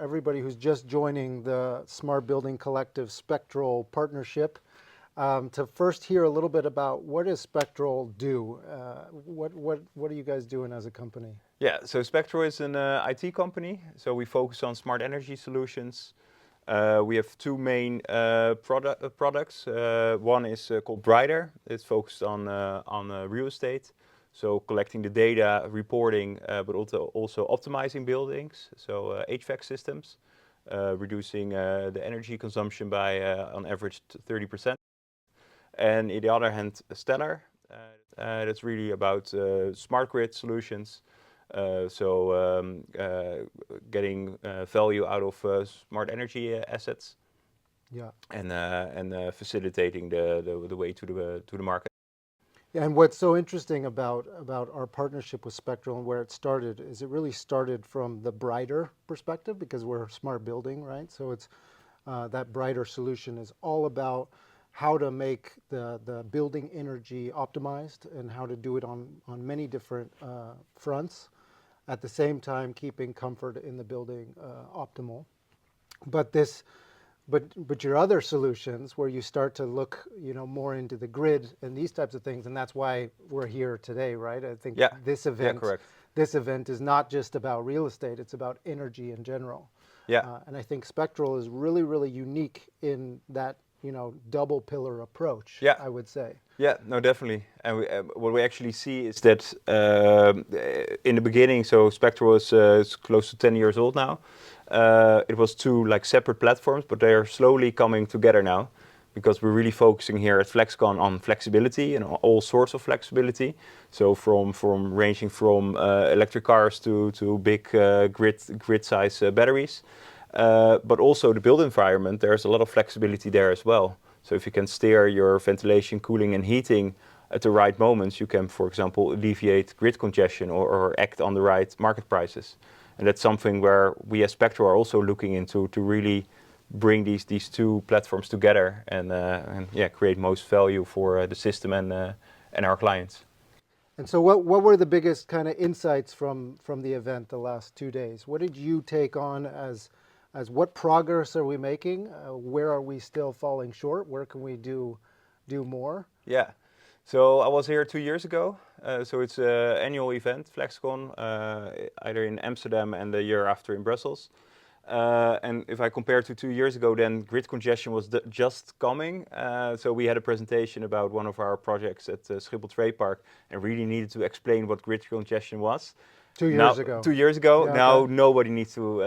everybody who's just joining the Smart Building Collective Spectral partnership to first hear a little bit about what does Spectral do? What are you guys doing as a company? Yeah, so Spectral is an IT company. So we focus on smart energy solutions. We have two main products. One is called Brighter. It's focused on real estate. So collecting the data, reporting, but also optimizing buildings. So HVAC systems, reducing the energy consumption by on average 30%. And on the other hand, Stellar. That's really about smart grid solutions. Getting value out of smart energy assets. Yeah. And facilitating the way to the market. Yeah, and what's so interesting about our partnership with Spectral and where it started is it really started from the Brighter perspective because we're a smart building, right? So it's that Brighter solution is all about how to make the building energy optimized and how to do it on many different fronts, at the same time keeping comfort in the building optimal. But your other solutions where you start to look, more into the grid and these types of things, and that's why we're here today, right? I think this event is not just about real estate, it's about energy in general. Yeah. And I think Spectral is really, really unique in that, double pillar approach, I would say. Yeah, no, definitely. And what we actually see is that in the beginning, so Spectral is close to 10 years old now. It was two separate platforms, but they are slowly coming together now because we're really focusing here at FlexCon on flexibility and all sorts of flexibility. So from ranging from electric cars to big grid size batteries. But also the built environment, there's a lot of flexibility there as well. So if you can steer your ventilation, cooling and heating at the right moments, you can, for example, alleviate grid congestion or act on the right market prices. And that's something where we as Spectral are also looking into to really bring these two platforms together and create most value for the system and our clients. And so what were the biggest kind of insights from the event the last 2 days? What did you take on as what progress are we making? Where are we still falling short? Where can we do more? Yeah, so I was here 2 years ago. So it's an annual event, FlexCon, either in Amsterdam and the year after in Brussels. And if I compare to 2 years ago, then grid congestion was just coming. So we had a presentation about one of our projects at Schiphol Trade Park and really needed to explain what grid congestion was. 2 years ago. 2 years ago. Yeah, now okay. Nobody needs to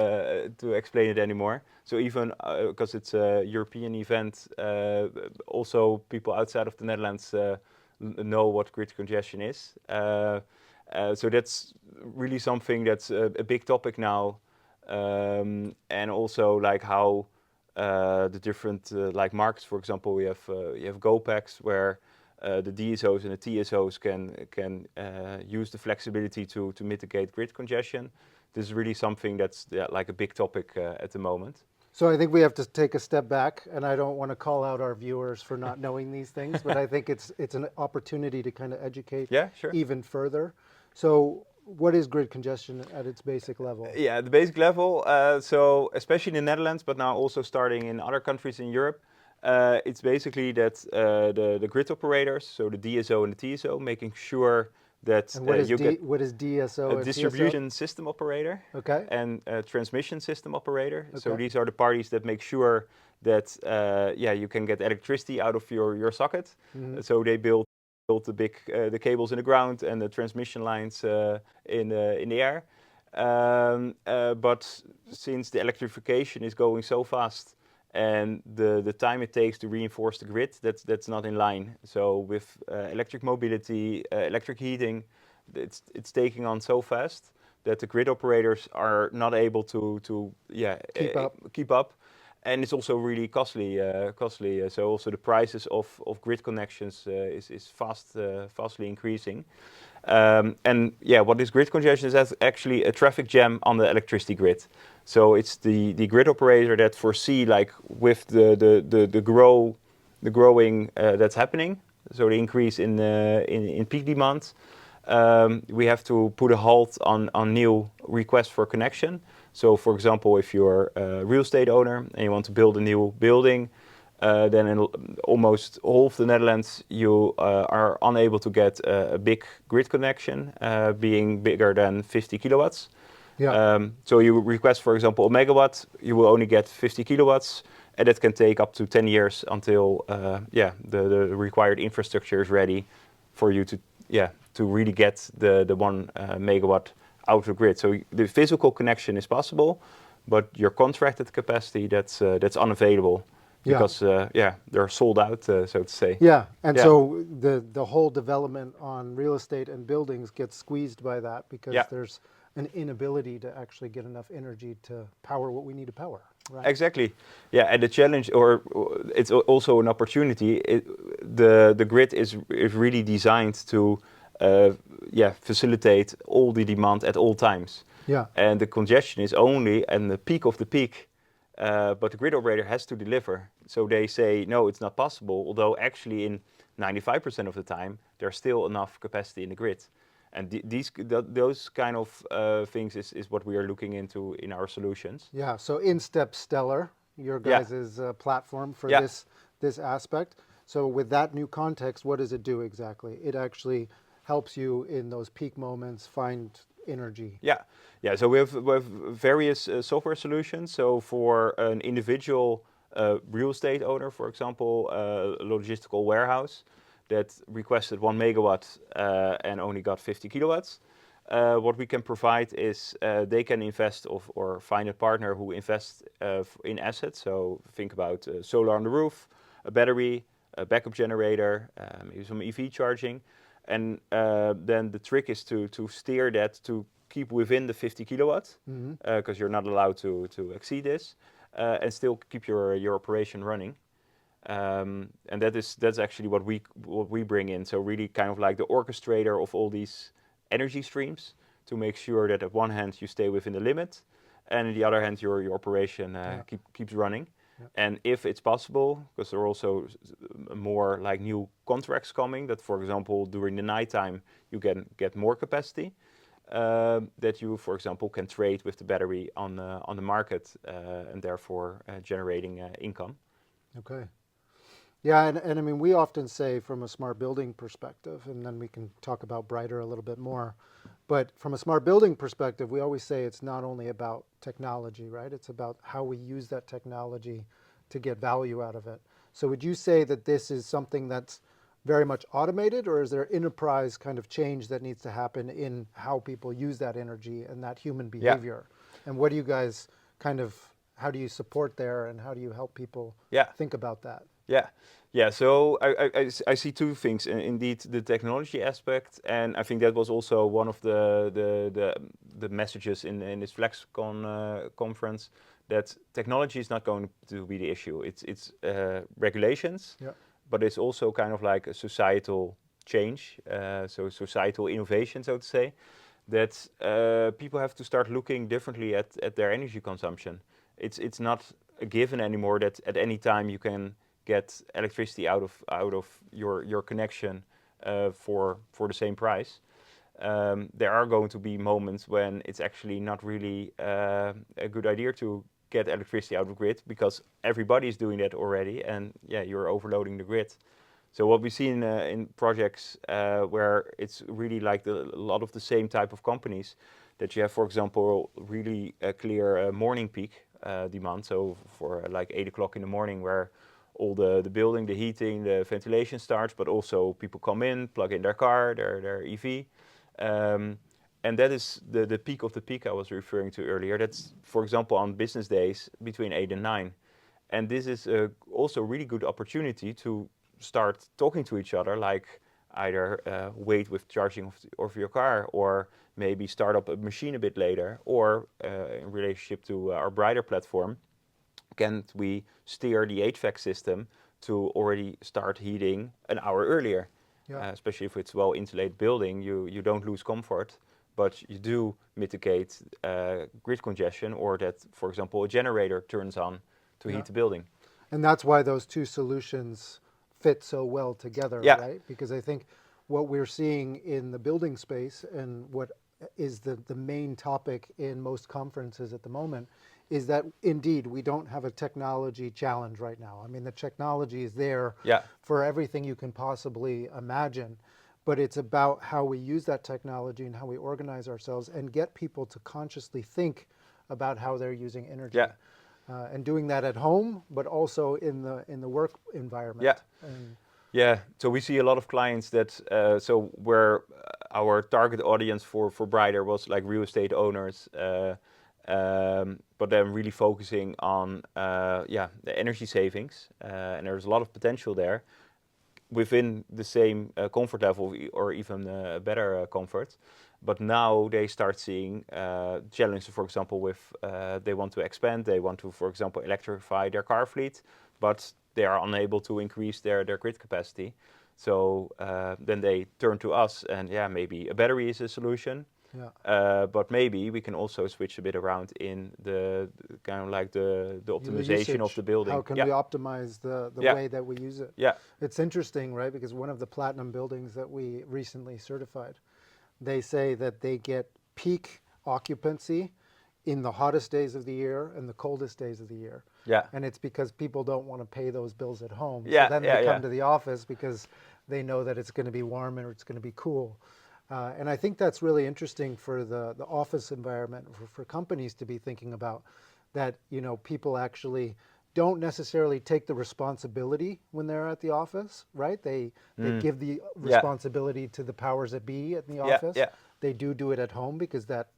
explain it anymore. So even because it's a European event, also people outside of the Netherlands know what grid congestion is. So that's really something that's a big topic now. And also how the different markets, for example, you have GoPacks where the DSOs and the TSOs can use the flexibility to mitigate grid congestion. This is really something that's a big topic at the moment. So I think we have to take a step back, and I don't want to call out our viewers for not knowing these things, but I think it's an opportunity to kind of educate even further. So what is grid congestion at its basic level? Yeah, the basic level, so especially in the Netherlands, but now also starting in other countries in Europe, it's basically that the grid operators, so the DSO and the TSO, making sure that what is DSO? A distribution system operator, and a transmission system operator. Okay. So these are the parties that make sure that you can get electricity out of your socket. Mm-hmm. So they build the cables in the ground and the transmission lines in the air. But since the electrification is going so fast and the time it takes to reinforce the grid, that's not in line. So with electric mobility, electric heating, it's taking on so fast that the grid operators are not able to keep up. And it's also really costly. So also the prices of grid connections is fastly increasing. What is grid congestion is actually a traffic jam on the electricity grid. So it's the grid operator that foresee with the growing that's happening. So the increase in peak demand. We have to put a halt on new requests for connection. So, for example, if you're a real estate owner and you want to build a new building, then in almost all of the Netherlands, you are unable to get a big grid connection, being bigger than 50 kilowatts. Yeah. So you request, for example, a megawatt, you will only get 50 kilowatts, and it can take up to 10 years until the required infrastructure is ready for you to really get the 1 megawatt out of the grid. So the physical connection is possible, but your contracted capacity, that's unavailable because they're sold out, so to say. Yeah, and Yeah. so the whole development on real estate and buildings gets squeezed by that because Yeah. there's an inability to actually get enough energy to power what we need to power, right? Exactly. Yeah, and the challenge, or it's also an opportunity. The grid is really designed to facilitate all the demand at all times. Yeah, And the congestion is only at the peak of the peak, but the grid operator has to deliver. So they say no, it's not possible. Although actually in 95% of the time there's still enough capacity in the grid. And those kind of things is what we are looking into in our solutions. yeah. So in steps Stellar, your Yeah. guys' platform for Yeah. this aspect. So with that new context, what does it do exactly? It actually helps you in those peak moments find energy. Yeah, yeah. So we have various software solutions. So for an individual real estate owner, for example, a logistical warehouse that requested 1 megawatt and only got 50 kilowatts, what we can provide is they can invest or find a partner who invests in assets. So think about solar on the roof, a battery, a backup generator, maybe some EV charging. And then the trick is to steer that to keep within the 50 kilowatts, because you're not allowed to exceed this, and still keep your operation running. And that's actually what we bring in. So really kind of like the orchestrator of all these energy streams to make sure that at one hand you stay within the limit, and on the other hand your operation keeps running. Yeah. And if it's possible, because there are also more like new contracts coming, that for example during the nighttime you can get more capacity, that you, for example, can trade with the battery on the market, and therefore generating income. Okay. Yeah, and I mean, we often say from a smart building perspective, and then we can talk about Brighter a little bit more, but from a smart building perspective, we always say it's not only about technology, right? It's about how we use that technology to get value out of it. So would you say that this is something that's very much automated, or is there enterprise kind of change that needs to happen in how people use that energy and that human behavior? And what do you guys kind of, how do you support there, and how do you help people think about that? Yeah, yeah. So I see two things. Indeed, the technology aspect, and I think that was also one of the messages in this FlexCon conference, that technology is not going to be the issue. It's regulations, but it's also kind of like a societal change, so societal innovation, so to say, that people have to start looking differently at their energy consumption. It's not a given anymore that at any time you can get electricity out of your connection for the same price. There are going to be moments when it's actually not really a good idea to get electricity out of the grid, because everybody is doing that already, and you're overloading the grid. So what we see in projects where it's really like a lot of the same type of companies, that you have, for example, really a clear morning peak demand. So for like 8 o'clock in the morning, where all the building, the heating, the ventilation starts, but also people come in, plug in their car, their EV. And that is the peak of the peak I was referring to earlier. That's, for example, on business days between 8 and 9. And this is also a really good opportunity to start talking to each other, like either wait with charging of your car, or maybe start up a machine a bit later, or in relationship to our Brighter platform, can't we steer the HVAC system to already start heating an hour earlier? Especially if it's a well-insulated building, you don't lose comfort, but you do mitigate grid congestion, or that, for example, a generator turns on to heat the building. And that's why those two solutions fit so well together, right? Because I think what we're seeing in the building space, and what is the main topic in most conferences at the moment, is that indeed we don't have a technology challenge right now. I mean, the technology is there Yeah. for everything you can possibly imagine, but it's about how we use that technology and how we organize ourselves and get people to consciously think about how they're using energy. Yeah. And doing that at home, but also in the work environment. Yeah. And Yeah, so we see a lot of clients that so where our target audience for Brighter was like real estate owners, but then really focusing on the energy savings, and there's a lot of potential there within the same comfort level or even better comfort. But now they start seeing challenges, for example, with they want to expand, they want to, for example, electrify their car fleet, but they are unable to increase their grid capacity. So then they turn to us, and maybe a battery is a solution. yeah, But maybe we can also switch a bit around in the kind of like the optimization of the building. How can we optimize the Yeah. way that we use it? Yeah. It's interesting, right? Because one of the platinum buildings that we recently certified, they say that they get peak occupancy in the hottest days of the year and the coldest days of the year. Yeah. And it's because people don't want to pay those bills at home. Yeah, So then yeah, they come yeah. to the office because they know that it's going to be warm or it's going to be cool. And I think that's really interesting for the office environment, for companies to be thinking about that, you know, people actually don't necessarily take the responsibility when they're at the office, right? They give the responsibility to the powers that be at the Yeah, office. yeah. They do it at home because that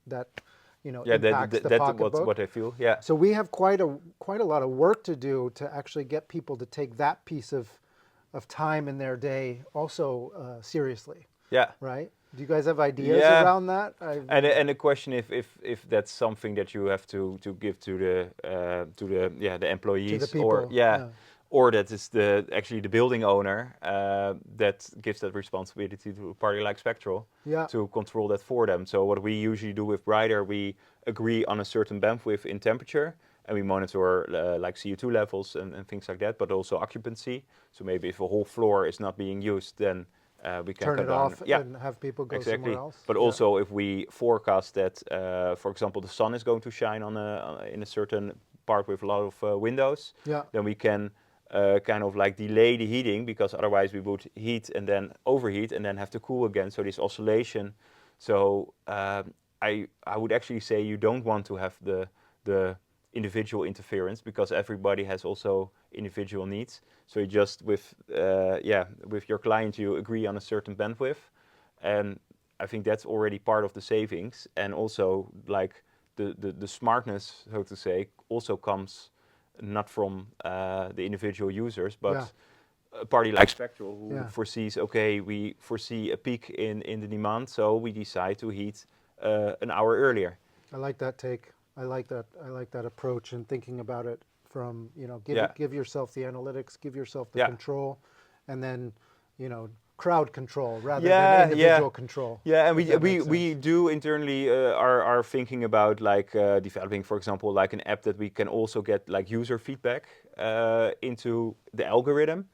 you know, Yeah, impacts the that's pocketbook. what I feel. Yeah. So we have quite a lot of work to do to actually get people to take that piece of time in their day also seriously, Yeah. right? Do you guys have ideas Yeah. around that? And the question if that's something that you have to give to the employees people, yeah. or that is actually the building owner that gives that responsibility to a party like Spectral Yeah. to control that for them. So what we usually do with Brighter, we agree on a certain bandwidth in temperature, and we monitor like CO2 levels and things like that, but also occupancy. So maybe if a whole floor is not being used, then we can Turn cut it down. off Yeah, and have people go exactly. somewhere else. But Yeah. also if we forecast that, for example, the sun is going to shine in a certain part with a lot of windows, Yeah. then we can kind of like delay the heating, because otherwise we would heat and then overheat and then have to cool again. So this oscillation. So I would actually say you don't want to have the individual interference, because everybody has also individual needs. So you just with your client you agree on a certain bandwidth, and I think that's already part of the savings. And also like the smartness, so to say, also comes not from the individual users, but Yeah. a party like Spectral who Yeah. foresees, okay, we foresee a peak in the demand, so we decide to heat an hour earlier. I like that take. I like that approach and thinking about it from, you know, Yeah. give yourself the analytics, give yourself the Yeah. control, and then, you know, crowd control rather Yeah, than individual control. Yeah, and if that makes we sense. do internally are thinking about like developing, for example, like an app that we can also get like user feedback into the algorithm,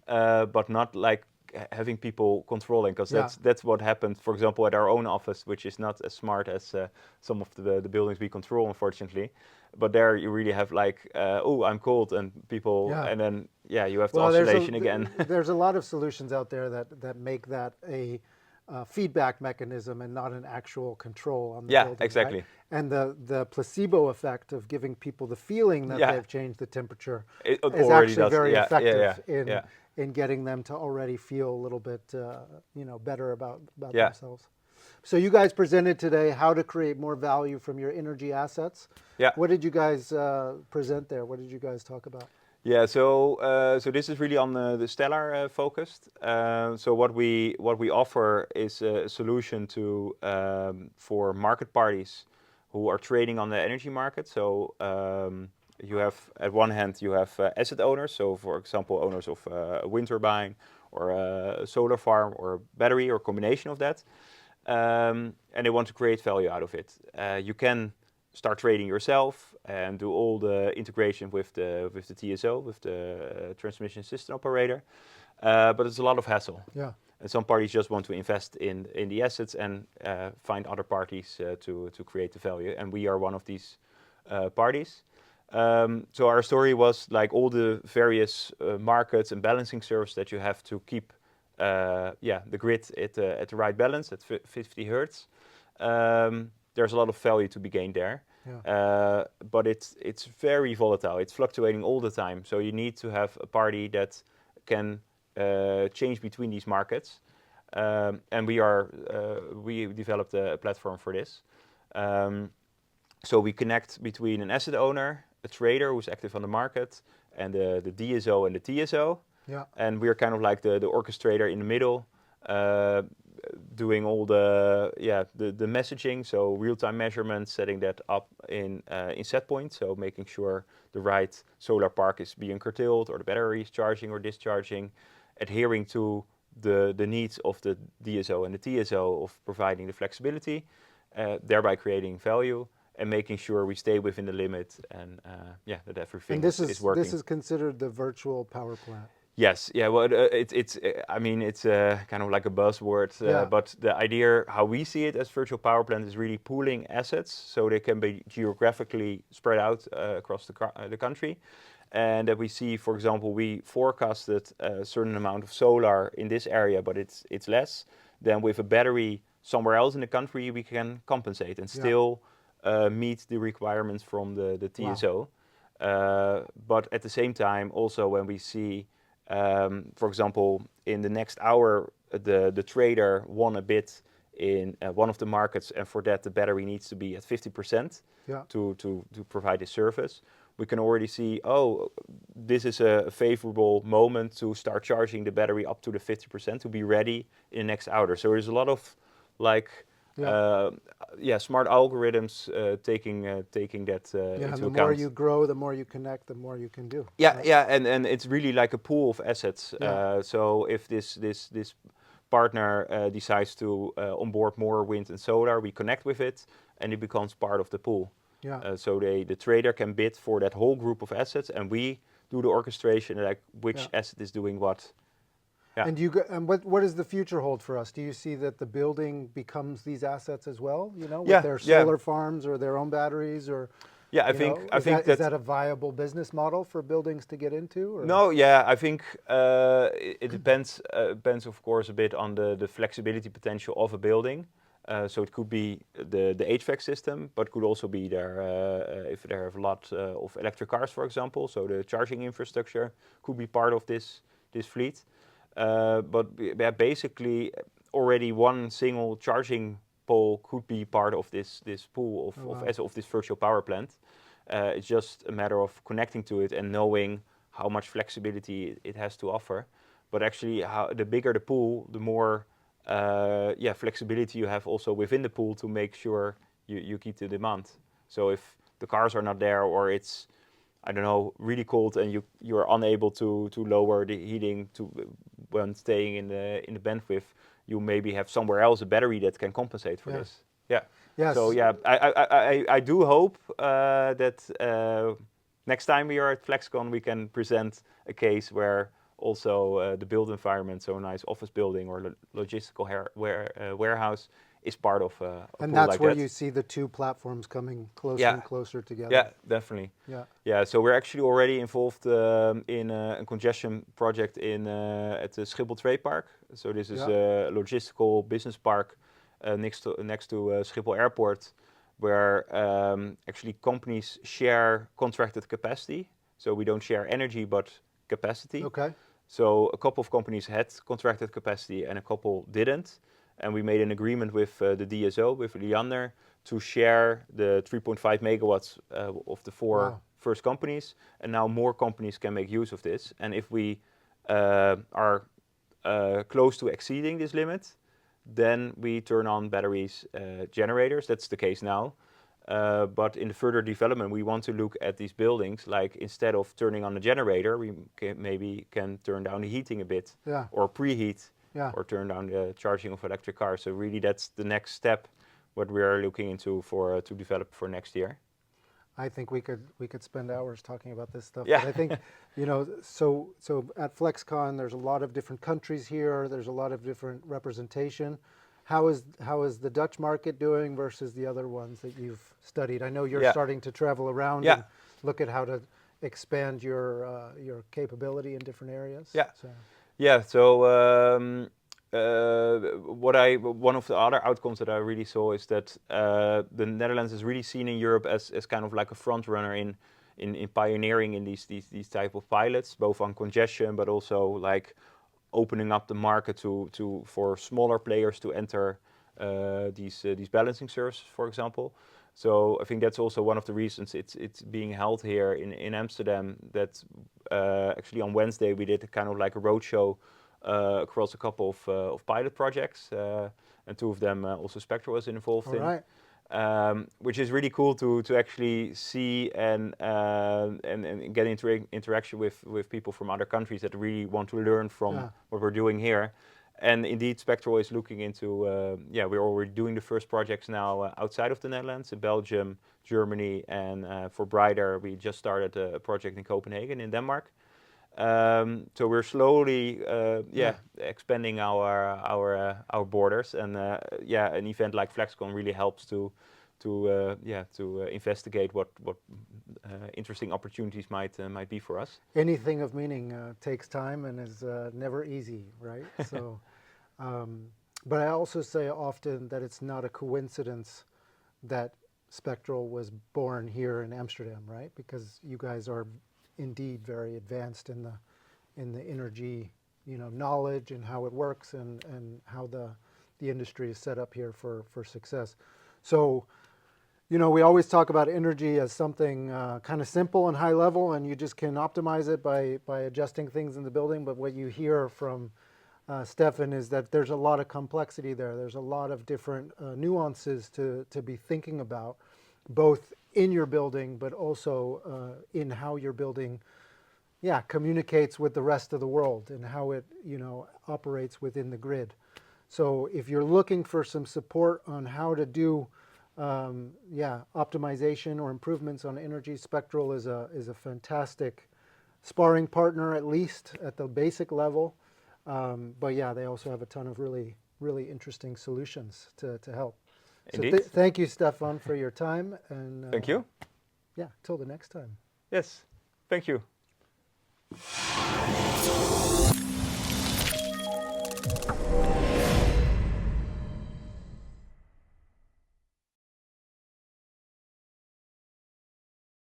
but not like having people controlling, because Yeah. that's what happened, for example, at our own office, which is not as smart as some of the buildings we control, unfortunately. But there you really have like, oh, I'm cold, and people, Yeah. and then you have the Well, oscillation again. there's a lot of solutions out there that make that a feedback mechanism and not an actual control on the Yeah, building. exactly. Right? And the placebo effect of giving people the feeling that Yeah. they've changed the temperature It is already actually does. very Yeah, effective yeah. in getting them to already feel a little bit better about Yeah. themselves. So you guys presented today how to create more value from your energy assets. Yeah. What did you guys present there? What did you guys talk about? Yeah, so this is really on the Stellar focused. So what we offer is a solution to for market parties who are trading on the energy market. So you have at one hand you have asset owners. So for example, owners of a wind turbine or a solar farm or a battery or a combination of that, and they want to create value out of it. You can start trading yourself and do all the integration with the TSO, with the transmission system operator. But it's a lot of hassle. Yeah. And some parties just want to invest in the assets and find other parties to create the value. And we are one of these parties. So our story was like all the various markets and balancing servers that you have to keep the grid at the right balance at 50 hertz. There's a lot of value to be gained there. Yeah. But it's very volatile. It's fluctuating all the time. So you need to have a party that can change between these markets. And we developed a platform for this. So we connect between an asset owner, a trader who's active on the market, and the DSO and the TSO. Yeah. And we're kind of like the orchestrator in the middle, doing all the messaging, so real-time measurements, setting that up in set point, so making sure the right solar park is being curtailed or the battery is charging or discharging, adhering to the needs of the DSO and the TSO of providing the flexibility, thereby creating value and making sure we stay within the limit and that everything is working. This is considered the virtual power plant. Yes, yeah. Well, it's kind of like a buzzword, but the idea, how we see it as virtual power plant, is really pooling assets so they can be geographically spread out across the country, and that we see, for example, we forecasted a certain amount of solar in this area, but it's less. Then with a battery somewhere else in the country, we can compensate and still meet the requirements from the TSO. Wow. But at the same time, also when we see, for example, in the next hour, the trader won a bid in one of the markets, and for that the battery needs to be at 50% to provide this service. We can already see, this is a favorable moment to start charging the battery up to the 50% to be ready in the next hour. So there's a lot of smart algorithms taking that into account. The more you grow, the more you connect, the more you can do. Yeah, right? Yeah, and it's really like a pool of assets. So if this partner decides to onboard more wind and solar, we connect with it, and it becomes part of the pool. Yeah. So the trader can bid for that whole group of assets, and we do the orchestration, like which asset is doing what. Yeah. And what does the future hold for us? Do you see that the building becomes these assets as well? With their solar farms or their own batteries, or I think is that a viable business model for buildings to get into? Or? No, I think it depends of course a bit on the flexibility potential of a building. So it could be the HVAC system, but could also be there if they have a lot of electric cars, for example. So the charging infrastructure could be part of this fleet. But basically, already one single charging pole could be part of this pool of this virtual power plant. It's just a matter of connecting to it and knowing how much flexibility it has to offer. But actually, the bigger the pool, the more flexibility you have also within the pool to make sure you keep the demand. So if the cars are not there, or it's, I don't know, really cold and you are unable to lower the heating when staying in the bandwidth, you maybe have somewhere else a battery that can compensate for this. Yeah. Yes. So I do hope that next time we are at FlexCon, we can present a case where also the built environment, so a nice office building or logistical warehouse, is part of a and pool that's like where that. You see the two platforms coming closer and closer together. Yeah, definitely. Yeah. So we're actually already involved in a congestion project at the Schiphol Trade Park. So this is a logistical business park next to Schiphol Airport, where actually companies share contracted capacity. So we don't share energy, but capacity. Okay. So a couple of companies had contracted capacity and a couple didn't. And we made an agreement with the DSO, with Liander, to share the 3.5 megawatts of the four first companies. And now more companies can make use of this. And if we are close to exceeding this limit, then we turn on batteries generators. That's the case now. But in the further development, we want to look at these buildings, like instead of turning on the generator, we maybe can turn down the heating a bit, or preheat, or turn down the charging of electric cars. So really that's the next step, what we are looking into to develop for next year. I think we could spend hours talking about this stuff. Yeah. But I think, so at FlexCon, there's a lot of different countries here. There's a lot of different representation. How is the Dutch market doing versus the other ones that you've studied? I know you're Yeah. starting to travel around Yeah. and look at how to expand your capability in different areas. Yeah. So. Yeah. So one of the other outcomes that I really saw is that the Netherlands is really seen in Europe as kind of like a front runner in pioneering in these type of pilots, both on congestion, but also like opening up the market for smaller players to enter these balancing services, for example. So I think that's also one of the reasons it's being held here in Amsterdam. That actually on Wednesday we did kind of like a roadshow across a couple of pilot projects, and two of them also Spectral was involved All in. right. Which is really cool to actually see and get interaction with people from other countries that really want to learn from what we're doing here. And indeed, Spectral is looking into, we're already doing the first projects now outside of the Netherlands, in Belgium, Germany, and for Brighter, we just started a project in Copenhagen, in Denmark. So we're slowly, expanding our borders, and an event like FlexCon really helps to investigate what interesting opportunities might be for us. Anything of meaning takes time and is never easy, right? So, but I also say often that it's not a coincidence that Spectral was born here in Amsterdam, right? Because you guys are indeed very advanced in the energy, knowledge and how it works and how the industry is set up here for success. So, we always talk about energy as something kind of simple and high level, and you just can optimize it by adjusting things in the building. But what you hear from Stefan is that there's a lot of complexity there. There's a lot of different nuances to be thinking about, both in your building, but also in how your building communicates with the rest of the world and how it operates within the grid. So if you're looking for some support on how to do optimization or improvements on energy, Spectral is a fantastic sparring partner, at least at the basic level. But they also have a ton of really, really interesting solutions to help. Indeed. So thank you, Stefan, for your time. And thank you. Yeah, till the next time. Yes, thank you.